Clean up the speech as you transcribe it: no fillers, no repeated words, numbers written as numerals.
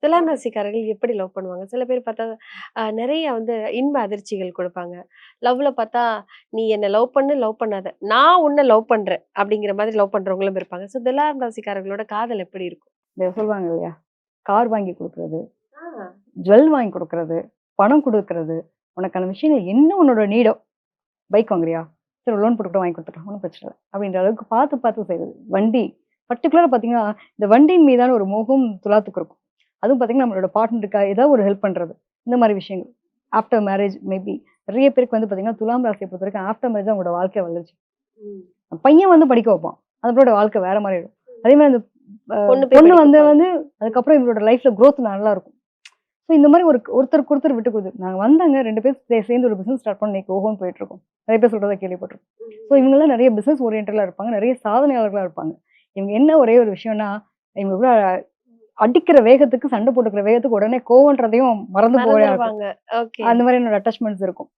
துலாம் ராசிக்காரர்கள் எப்படி லவ் பண்ணுவாங்க? சில பேர் பார்த்தா, நெறைய வந்து இன்ப அதிர்ச்சிகள் குடுப்பாங்க. லவ்ல பார்த்தா, "நீ என்ன லவ் பண்ணு, லவ் பண்ணாத. நான் உன்ன லவ் பண்றேன்." அப்படிங்கிற மாதிரி லவ் பண்றவங்களும் இருப்பாங்க. ஸோ துலாம் ராசிக்காரர்களோட காதல் எப்படி இருக்கும்? இந்த சொல்லுவாங்க இல்லையா? கார் வாங்கி குடுக்குறது, ஆ. ஜுவல் வாங்கி குடுக்குறது, பணம் குடுக்குறது, உனக்கான விஷயங்கள் என்ன உன்னோட நீடோ, பைக் வாங்குறியா? சரி லோன் போட்டு கூட வாங்கி குடுத்துர்றேன். ஒண்ணும் பிரச்சனை இல்ல. அப்படின்ற அளவுக்கு பார்த்து, பார்த்து செய்றது. வண்டி பர்ட்டிகுலரா பார்த்தீங்கன்னா, இந்த வண்டியின் மீதான ஒரு மோகம் துலாத்துக்கு இருக்கும். அதுவும் பார்த்தீங்கன்னா, நம்மளோட பார்ட்னருக்கா ஏதாவது ஒரு ஹெல்ப் பண்றது. இந்த மாரி விஷயங்கள். ஆஃப்டர் மேரேஜ் மேபி நெறைய பேருக்கு வந்து பார்த்தீங்கன்னா, துலாம் ராசிய பொறுத்தவரைக்கும் ஆஃப்டர் மேரேஜ் தான் அவங்களோட வாழ்க்கை வந்துருச்சு. ம். பையன் வந்து படிக்க வைப்பான். அதுக்கப்புறம் வாழ்க்கை வேற மாரி ஆயிடும். அதே மாரி அந்த அ பொண்ணு போய் பொண்ணு படிக்க வந்து வைப்பாங்க. வந்து அதுக்கப்புறம் இவங்களோட லைஃப்ல குரோத் நல்லா இருக்கும். ஸோ இந்த மாரி ஒருத்தருக்கு ஒருத்தர் விட்டு குடுத்து நாங்க வந்தாங்க 2 பேரும் சேர்ந்து ஒரு பிசினஸ் ஸ்டார்ட் பண்ணோம். இன்னைக்கு ஓஹோன்னு போயிட்டுருக்கோம். நெறைய பேர் சொல்றத கேள்விப்பட்டுருக்கோம். ஸோ ம். இவங்கலாம் நெறைய பிசினஸ் ஓரியன்டடா இருப்பாங்க. நெறைய சாதனையாளர்களா இருப்பாங்க. இவங்க என்ன ஒரே ஒரு விஷயம்னா, இவங்க கூட அடிக்கிற வேகத்துக்கு, சண்டை போட்டுக்கிற வேகத்துக்கு உடனே கோவன்றதையும் மறந்து போற மறந்துருவாங்க. ஓகே. அந்த மாரியான அட்டாச்மெண்ட்ஸ் இருக்கும்.